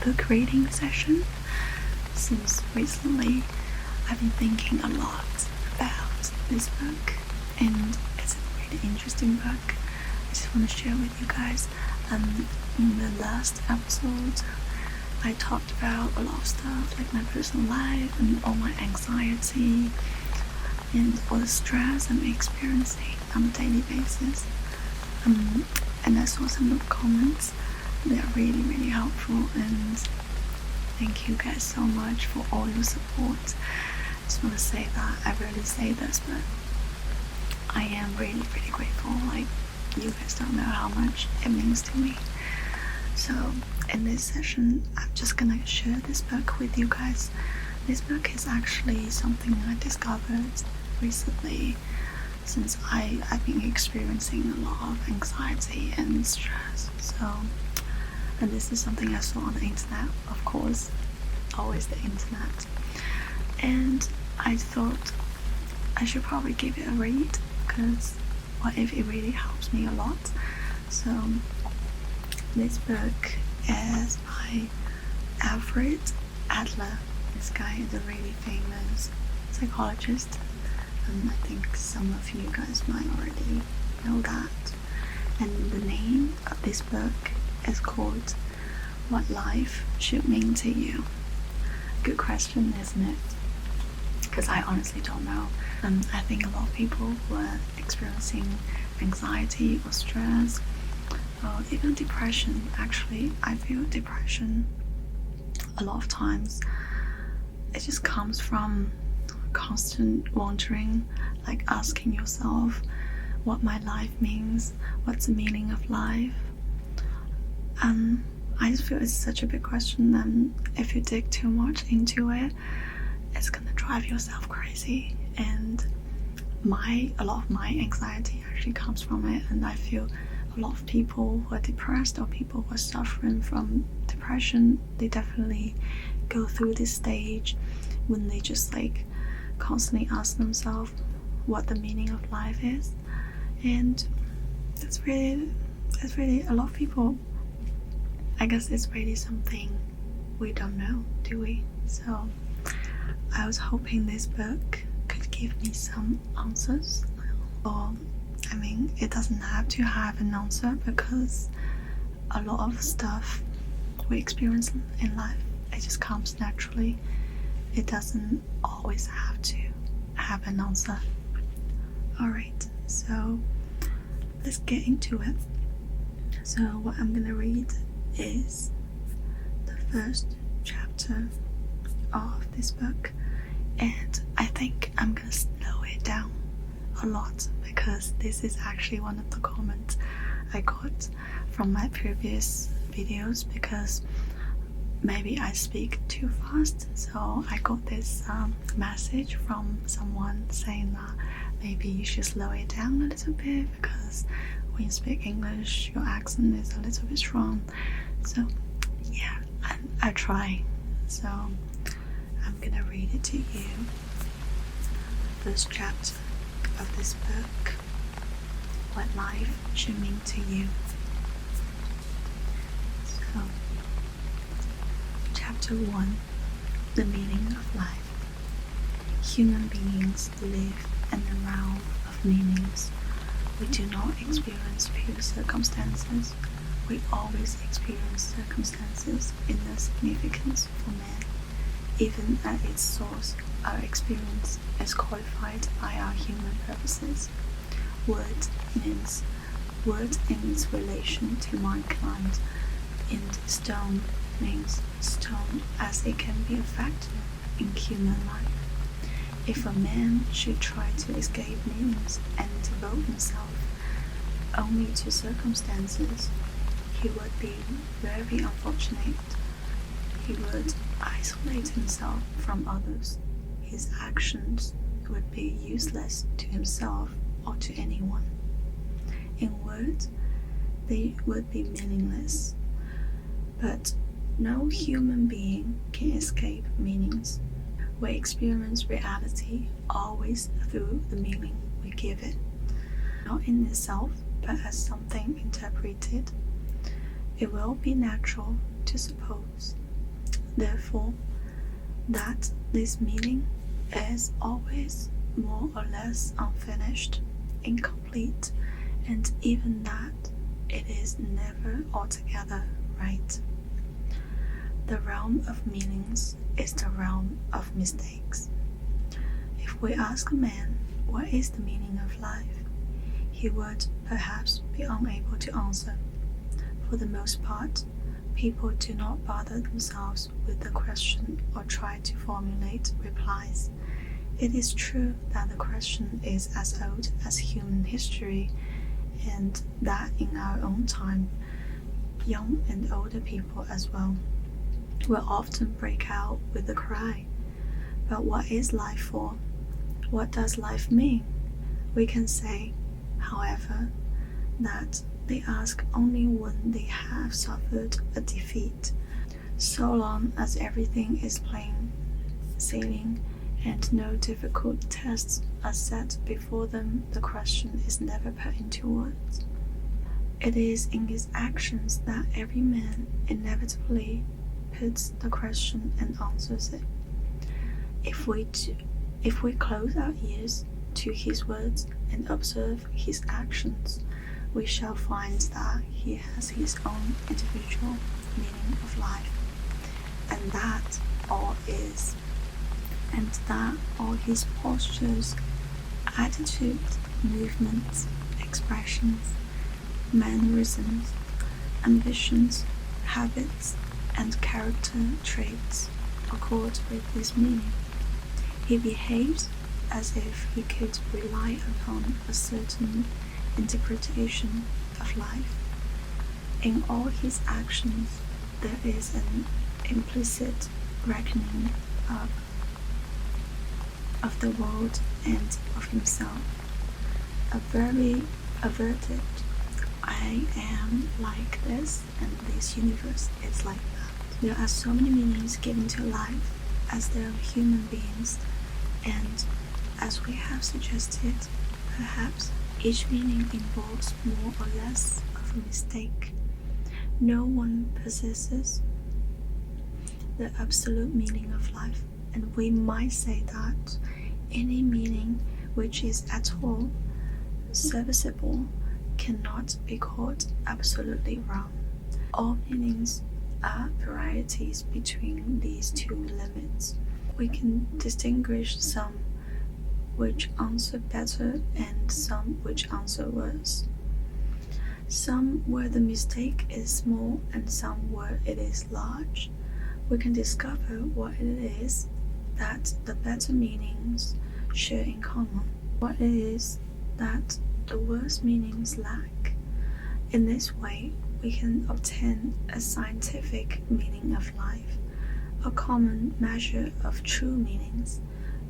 book reading session. Since recently I've been thinking a lot about this book, and it's a really interesting book. I just want to share with you guys. In the last episode I talked about a lot of stuff, like my personal life and all my anxiety and all the stress I'm experiencing on a daily basis. And I saw some of the comments. They're really, really helpful, and thank you guys so much for all your support. I just want to say that I rarely say this, but I am really, really grateful. Like, you guys don't know how much it means to me. So in this session, I'm just gonna share this book with you guys. This book is actually something I discovered recently, since I've been experiencing a lot of anxiety and stress. And this is something I saw on the internet, of course, always the internet. And I thought I should probably give it a read, because what if it really helps me a lot. So this book is by Alfred Adler. This guy is a really famous psychologist, and I think some of you guys might already know that. And the name of this book is called What Life Should Mean to You. Good question, isn't it? Because I honestly don't know. I think a lot of people who are experiencing anxiety or stress, or even depression, actually, I feel depression a lot of times, it just comes from constant wondering, like asking yourself what my life means, what's the meaning of life. I just feel it's such a big question, and if you dig too much into it, it's gonna drive yourself crazy. And a lot of my anxiety actually comes from it, and I feel a lot of people who are depressed or people who are suffering from depression, they definitely go through this stage when they just like constantly ask themselves what the meaning of life is. And it's really a lot of people, I guess it's really something we don't know, do we? So I was hoping this book could give me some answers. Or, I mean, it doesn't have to have an answer, because a lot of stuff we experience in life, it just comes naturally. It doesn't always have to have an answer. Alright, so let's get into it. So what I'm gonna read is the first chapter of this book, and I think I'm gonna slow it down a lot, because this is actually one of the comments I got from my previous videos, because maybe I speak too fast. So I got this message from someone saying that maybe you should slow it down a little bit, because when you speak English your accent is a little bit strong. So yeah, I try. So I'm gonna read it to you. First chapter of this book, What Life Should Mean to You. So, Chapter 1, The Meaning of Life. Human beings live in a realm of meanings. We do not experience pure circumstances. We always experience circumstances in their significance for man. Even at its source, our experience is qualified by our human purposes. Word in its relation to mankind, and stone means stone as it can be a factor in human life. If a man should try to escape meanings and devote himself only to circumstances, he would be very unfortunate. He would isolate himself from others. His actions would be useless to himself or to anyone. In words, they would be meaningless. But no human being can escape meanings. We experience reality always through the meaning we give it, not in itself, but as something interpreted. It will be natural to suppose Therefore, that this meaning is always more or less unfinished, incomplete, and even that it is never altogether right. The realm of meanings is the realm of mistakes. If we ask a man what is the meaning of life, he would perhaps be unable to answer. For the most part, people do not bother themselves with the question or try to formulate replies. It is true that the question is as old as human history, and that in our own time, young and older people as well will often break out with the cry, "But what is life for? What does life mean?" We can say, however, that they ask only when they have suffered a defeat. So long as everything is plain sailing and no difficult tests are set before them, the question is never put into words. It is in his actions that every man inevitably puts the question and answers it. If we close our ears to his words and observe his actions, we shall find that he has his own individual meaning of life, and that all his postures, attitudes, movements, expressions, mannerisms, ambitions, habits, and character traits accord with this meaning. He behaves as if he could rely upon a certain interpretation of life. In all his actions, there is an implicit reckoning up of the world and of himself. A very verdict, "I am like this, and this universe is like that." There are so many meanings given to life as there are human beings, and as we have suggested, perhaps each meaning involves more or less of a mistake. No one possesses the absolute meaning of life, and we might say that any meaning which is at all serviceable cannot be called absolutely wrong. All meanings are varieties between these two limits. We can distinguish some which answer better and some which answer worse. Some where the mistake is small and some where it is large. We can discover what it is that the better meanings share in common, what it is that the worse meanings lack. In this way, we can obtain a scientific meaning of life, a common measure of true meanings,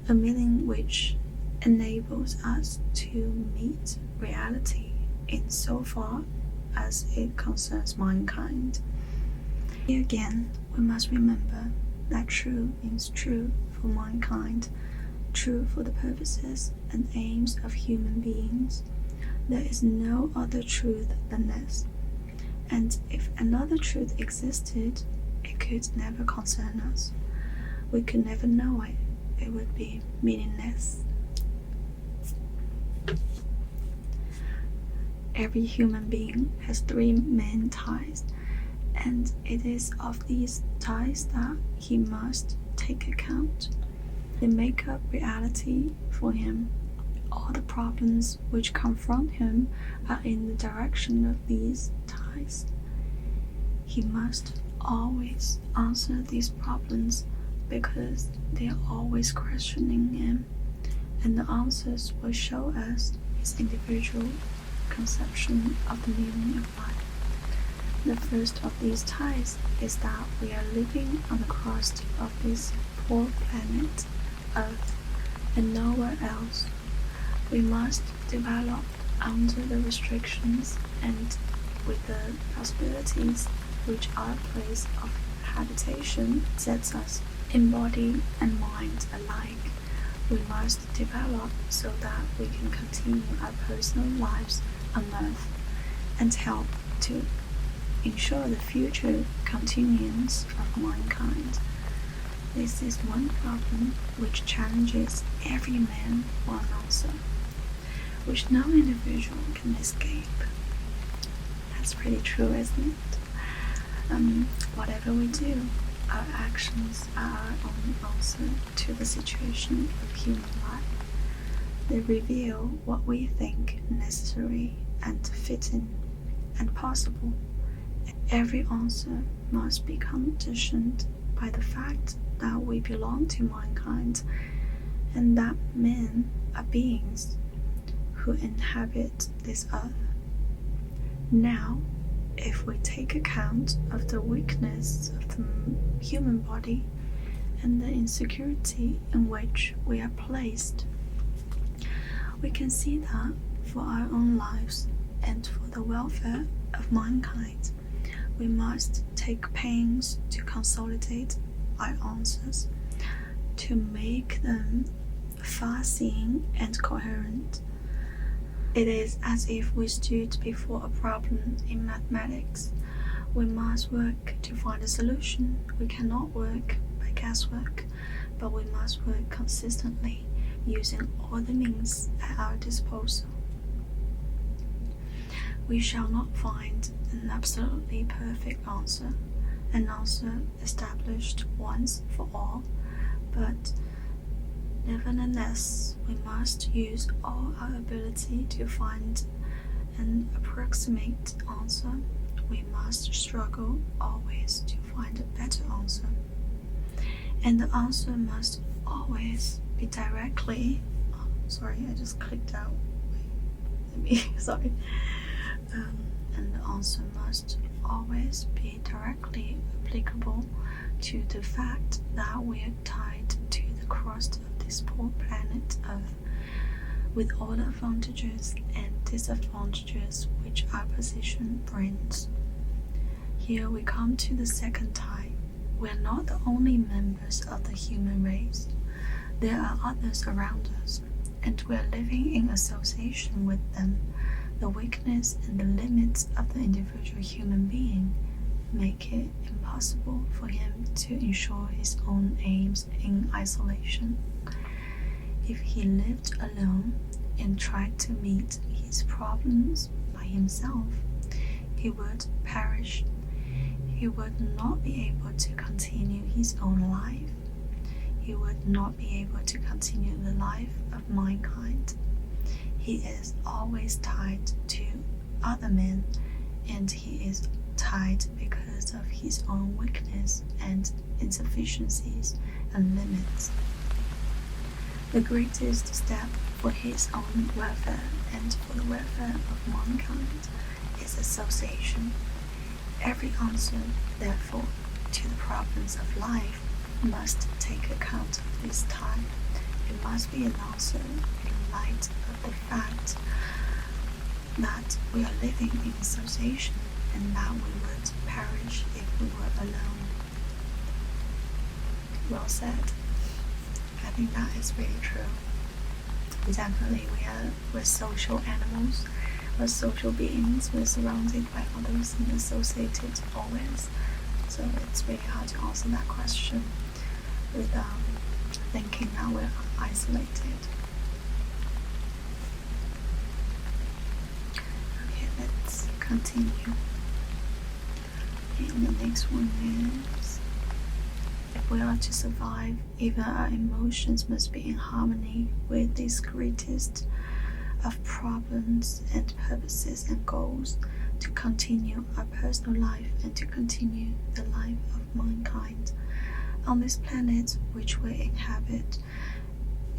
a meaning which enables us to meet reality in so far as it concerns mankind. Here again, we must remember that true means true for mankind, true for the purposes and aims of human beings. There is no other truth than this, and if another truth existed, it could never concern us. We could never know it. It would be meaningless. Every human being has three main ties, and it is of these ties that he must take account. They make up reality for him. All the problems which confront him are in the direction of these ties. He must always answer these problems because they are always questioning him, and the answers will show us his individual conception of the meaning of life. The first of these ties is that we are living on the crust of this poor planet, Earth, and nowhere else. We must develop under the restrictions and with the possibilities which our place of habitation sets us in body and mind alike. We must develop so that we can continue our personal lives on Earth and help to ensure the future continuance of mankind. This is one problem which challenges every man for an answer, which no individual can escape. That's pretty true, isn't it? Whatever we do, our actions are our own answer to the situation of human life. They reveal what we think necessary and fitting and possible. Every answer must be conditioned by the fact that we belong to mankind and that men are beings who inhabit this earth. Now, if we take account of the weakness of the human body and the insecurity in which we are placed, we can see that for our own lives and for the welfare of mankind, we must take pains to consolidate our answers, to make them far-seeing and coherent. It is as if we stood before a problem in mathematics. We must work to find a solution. We cannot work by guesswork, but we must work consistently, using all the means at our disposal. We shall not find an absolutely perfect answer, an answer established once for all, but nevertheless, we must use all our ability to find an approximate answer. We must struggle always to find a better answer, and the answer must always be directly. I just clicked out. Sorry. And the answer must always be directly applicable to the fact that we are tied to the crust of this poor planet Earth, with all the advantages and disadvantages which our position brings. Here we come to the second type. We are not the only members of the human race. There are others around us, and we are living in association with them. The weakness and the limits of the individual human being make it impossible for him to ensure his own aims in isolation. If he lived alone and tried to meet his problems by himself, he would perish. He would not be able to continue his own life. He would not be able to continue the life of mankind. He is always tied to other men, and he is tied because of his own weakness and insufficiencies and limits. The greatest step for his own welfare and for the welfare of mankind is association. Every answer, therefore, to the problems of life must take account of this tie. It must be an answer in light of the fact that we are living in association and that we would perish if we were alone. Well said. I think that is really true. Definitely we're social animals, we're social beings, we're surrounded by others and associated always. So it's really hard to answer that question without thinking that we're isolated. Okay, let's continue. And the next one is, if we are to survive, even our emotions must be in harmony with this greatest of problems and purposes and goals, to continue our personal life and to continue the life of mankind on this planet which we inhabit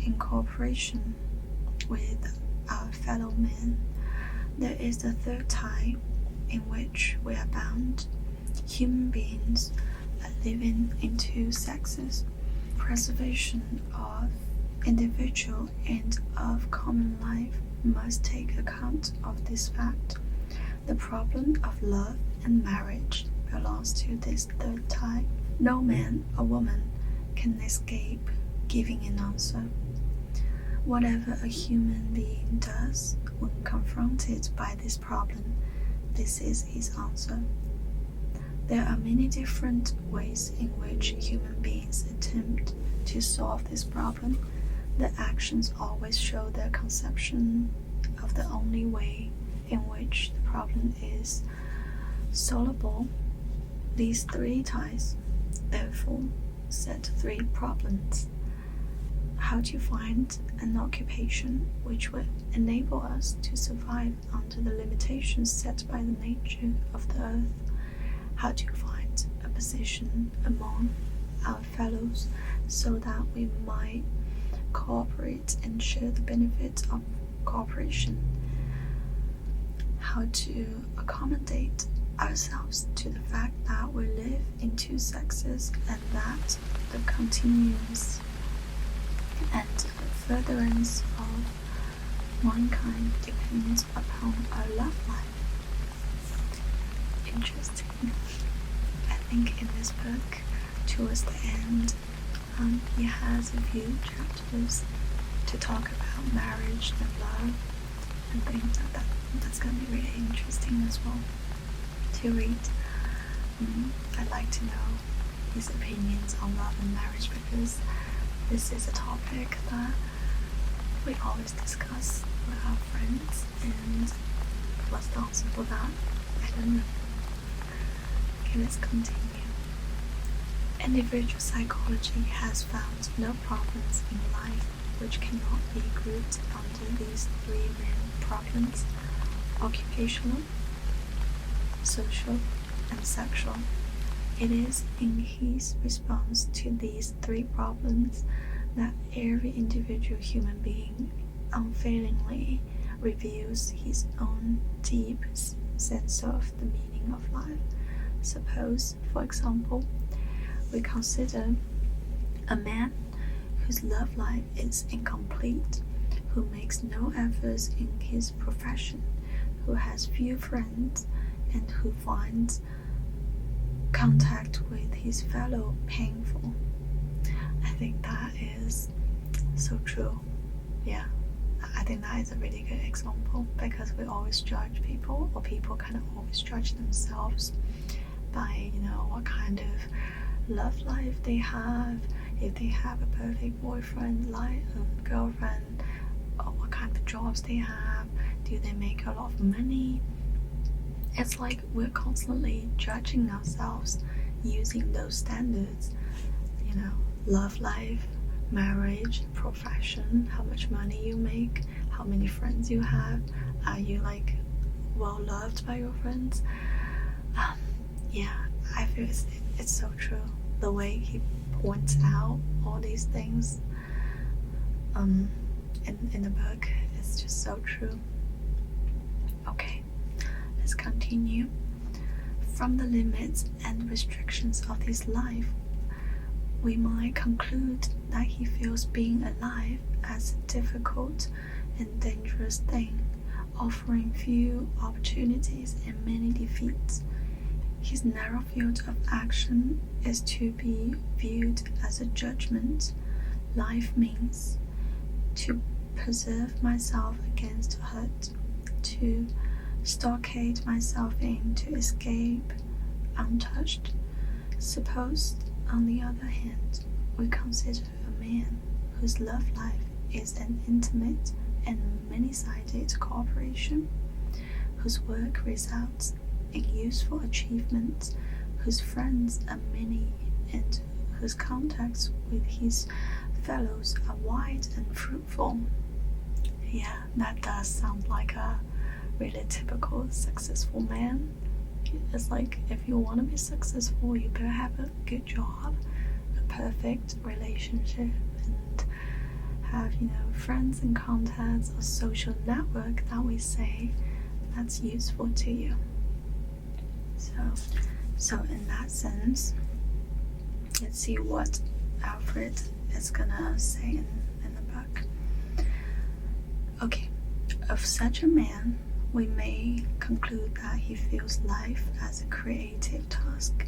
in cooperation with our fellow men. There is the third tie in which we are bound. Human beings are living in two sexes. Preservation of individual and of common life must take account of this fact. The problem of love and marriage belongs to this third tie. No man or woman can escape giving an answer. Whatever a human being does when confronted by this problem, this is his answer. There are many different ways in which human beings attempt to solve this problem. The actions always show their conception of the only way in which the problem is solvable. These three ties, therefore, set three problems. How to find an occupation which would enable us to survive under the limitations set by the nature of the earth. How to find a position among our fellows so that we might cooperate and share the benefits of cooperation. How to accommodate ourselves to the fact that we live in two sexes and that the continuance and furtherance of mankind depends upon our love life. Interesting. I think in this book, towards the end, he has a few chapters to talk about marriage and love, and things like that. That's going to be really interesting as well to read. I'd like to know his opinions on love and marriage, because this is a topic that we always discuss with our friends, and what's the answer for that? I don't know. Okay, let's continue. Individual psychology has found no problems in life which cannot be grouped under these three main problems: occupational, social, and sexual. It is in his response to these three problems that every individual human being unfailingly reveals his own deep sense of the meaning of life. Suppose, for example, we consider a man whose love life is incomplete, who makes no efforts in his profession, who has few friends, and who finds contact with his fellow painful. I think that is so true. Yeah, I think that is a really good example, because we always judge people, or people kind of always judge themselves by, what kind of love life they have, if they have a perfect boyfriend, girlfriend, or what kind of jobs they have, do they make a lot of money. It's like we're constantly judging ourselves using those standards, love life, marriage, profession, how much money you make, how many friends you have, are you well loved by your friends. Yeah, I feel it's so true. The way he points out all these things in the book is just so true. Okay, let's continue. From the limits and restrictions of his life, we might conclude that he feels being alive as a difficult and dangerous thing, offering few opportunities and many defeats. His narrow field of action is to be viewed as a judgment. Life means to preserve myself against hurt, to stockade myself in, to escape untouched. Suppose, on the other hand, we consider a man whose love life is an intimate and many-sided cooperation, whose work results in useful achievements, whose friends are many, and whose contacts with his fellows are wide and fruitful. Yeah, that does sound like a really typical successful man. It's like, if you want to be successful, you better have a good job, a perfect relationship, and have, friends and contacts, a social network that we say that's useful to you. So in that sense, let's see what Alfred is gonna say in the book. Okay, of such a man, we may conclude that he feels life as a creative task,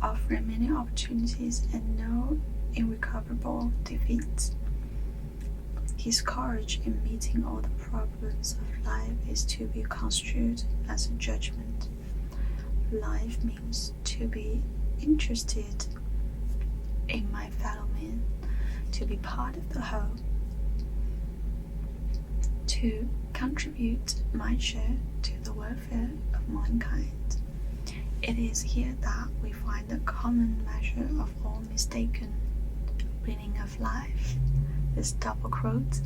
offering many opportunities and no irrecoverable defeats. His courage in meeting all the problems of life is to be construed as a judgment. Life means to to be interested in my fellow man, to be part of the whole, to contribute my share to the welfare of mankind. It is here that we find the common measure of all mistaken meaning of life. This double quote,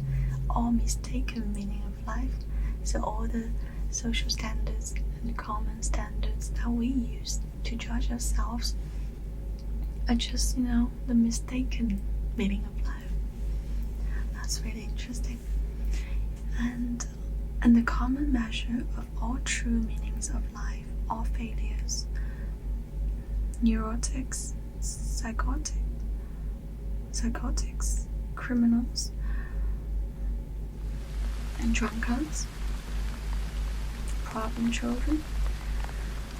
all mistaken meaning of life. So all the social standards and common standards that we use to judge ourselves are just, the mistaken meaning of life. That's really interesting. And the common measure of all true meanings of life, all failures, neurotics, psychotics, criminals, and drunkards, problem children,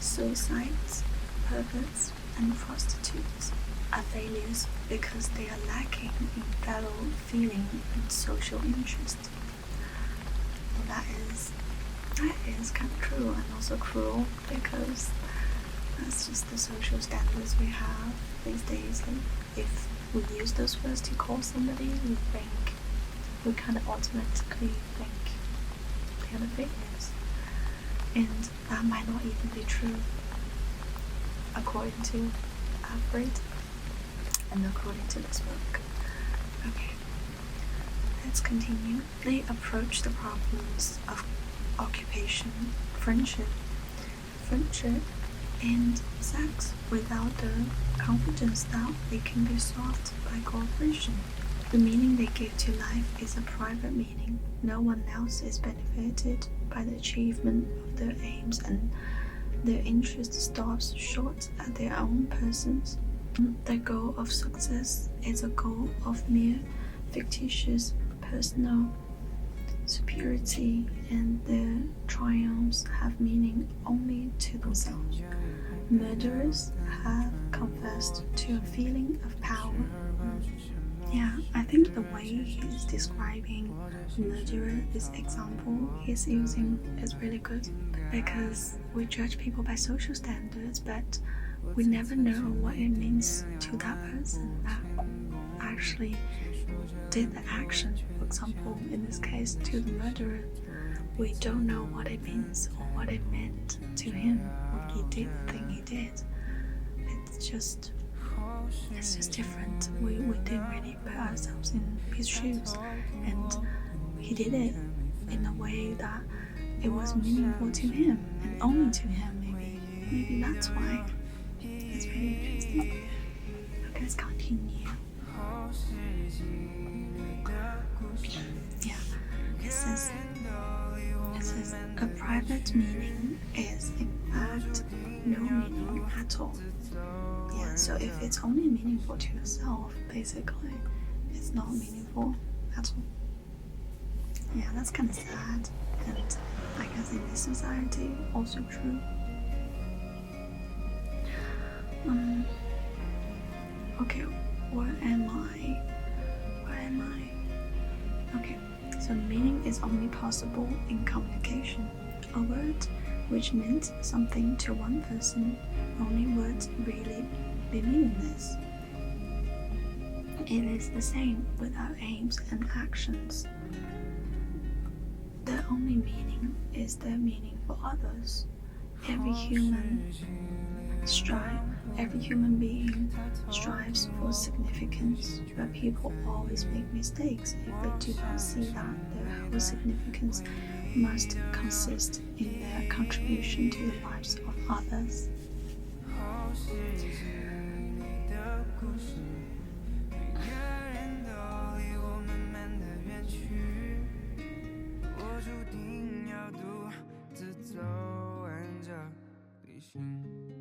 suicides, perverts, and prostitutes are failures because they are lacking in fellow feeling and social interest. Well, that is kind of true and also cruel, because that's just the social standards we have these days. And if we use those words to call somebody, we kind of automatically think they are the failures, and that might not even be true according to Alfred and according to this book. Okay, let's continue. They approach the problems of occupation, friendship, and sex without the confidence that they can be solved by cooperation. The meaning they give to life is a private meaning. No one else is benefited by the achievement of their aims, and their interest stops short at their own persons. The goal of success is a goal of mere fictitious personal superiority, and their triumphs have meaning only to themselves. Murderers have confessed to a feeling of power. Yeah, I think the way he's describing murderer, this example he's using, is really good, because we judge people by social standards, but we never know what it means to that person that actually did the action. For example, in this case, to the murderer, we don't know what it means or what it meant to him, what he did think he did. It's just different. We didn't really put ourselves in his shoes, and he did it in a way that it was meaningful to him, and only to him. Maybe that's why it's very interesting. Okay, let's continue. Yeah, it says a private meaning is in fact no meaning at all. Yeah, so if it's only meaningful to yourself, basically, it's not meaningful at all. Yeah, that's kind of sad, and I guess in this society, also true. Okay, where am I? Okay, so meaning is only possible in communication. A word which meant something to one person, only would really be meaningless. It is the same with our aims and actions. Their only meaning is their meaning for others. Every human being strives for significance, but people always make mistakes if they do not see that their whole significance must consist in their contribution to the lives of others.理性。